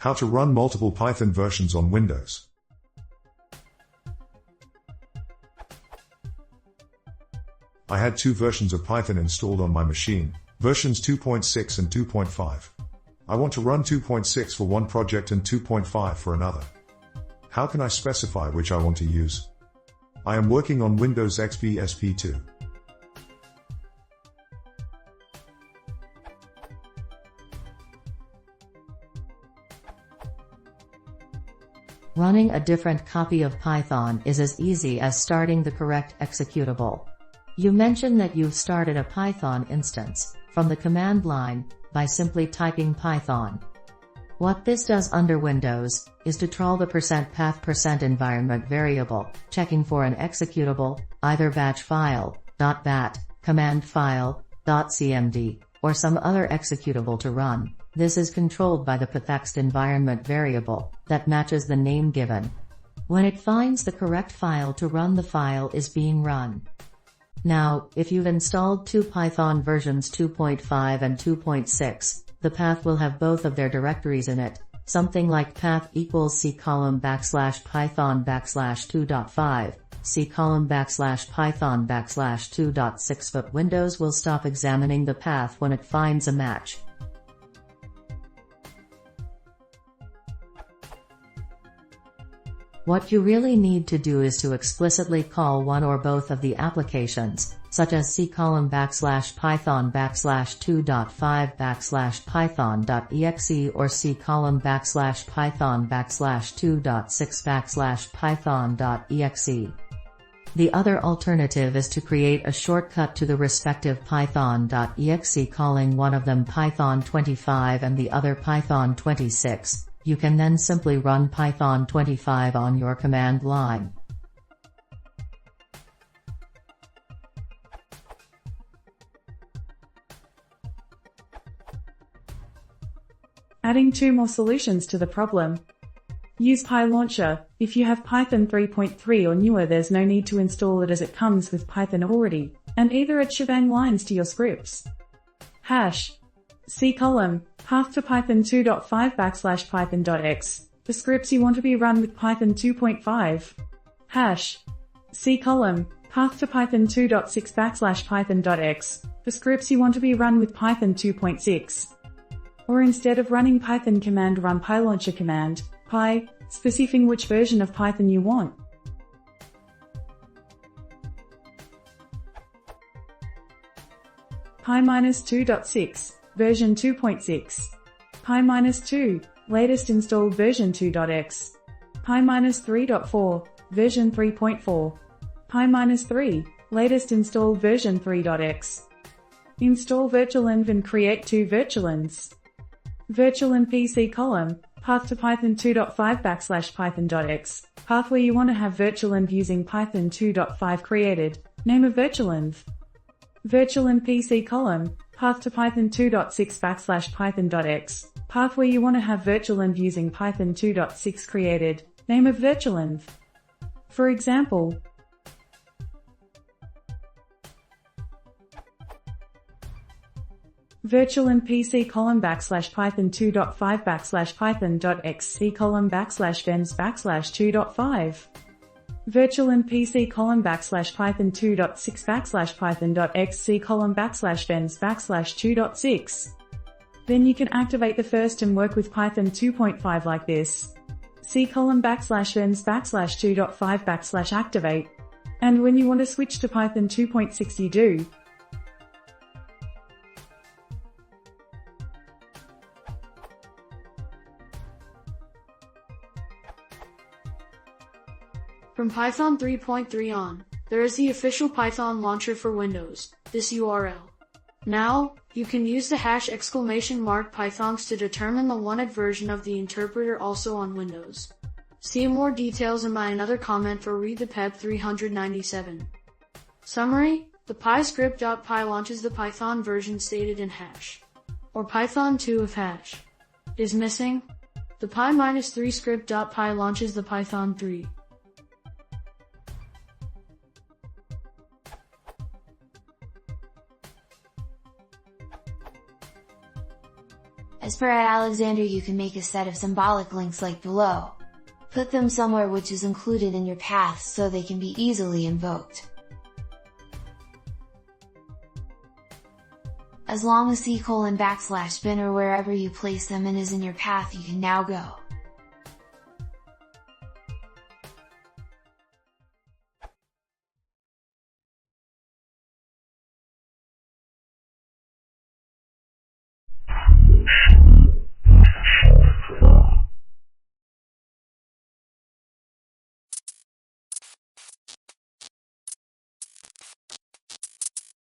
How to run multiple Python versions on Windows. I had two versions of Python installed on my machine, versions 2.6 and 2.5. I want to run 2.6 for one project and 2.5 for another. How can I specify which I want to use? I am working on Windows XP SP2. Running a different copy of Python is as easy as starting the correct executable. You mention that you've started a Python instance from the command line by simply typing Python. What this does under Windows is to trawl the %path %environment variable, checking for an executable, either batch file, .bat, command file, .cmd, or some other executable to run. This is controlled by the path environment variable that matches the name given. When it finds the correct file to run, the file is being run. Now, if you've installed two Python versions 2.5 and 2.6, the path will have both of their directories in it, something like path equals c:\python /2.5, c:\python /2.6, but Windows will stop examining the path when it finds a match. What you really need to do is to explicitly call one or both of the applications, such as c:\python /2.5 python.exe or c:\python /2.6 python.exe. The other alternative is to create a shortcut to the respective python.exe, calling one of them Python 25 and the other Python 26. You can then simply run Python 25 on your command line. Adding two more solutions to the problem. Use PyLauncher. If you have Python 3.3 or newer, there's no need to install it as it comes with Python already, and either add shebang lines to your scripts. Hash C:, path to Python 2.5 / python.x, the scripts you want to be run with Python 2.5. Hash C:, path to Python 2.6 / python.x, the scripts you want to be run with Python 2.6. Or instead of running Python command, run PyLauncher command, py, specifying which version of Python you want. Py-2.6, version 2.6. Py-2, latest installed version 2.x. Py-3.4, version 3.4. Py-3, latest installed version 3.x. Install virtualenv and create two virtualenvs. Virtualenv PC column, path to Python 2.5 / python.x, path where you want to have virtualenv using Python 2.5 created, name of virtualenv. Virtualenv PC column, path to Python 2.6 / python.x, path where you want to have virtualenv using Python 2.6 created, name of virtualenv. For example, virtualenv PC column / Python 2.5 / python.x c:\venv /2.5. Virtualenv PC column / Python 2.6 / python.x c:\venv /2.6. Then you can activate the first and work with Python 2.5 like this. c:\venv /2.5 activate. And when you want to switch to Python 2.6 you do. From Python 3.3 on, there is the official Python launcher for Windows, this URL. Now, you can use the # pythons to determine the wanted version of the interpreter also on Windows. See more details in my another comment for read the PEP 397. Summary: the pyscript.py launches the Python version stated in hash, or Python 2 if hash is missing. The py-3 script.py launches the Python 3. As per Alexander, you can make a set of symbolic links like below. Put them somewhere which is included in your path so they can be easily invoked. As long as /bin or wherever you place them in is in your path, you can now go.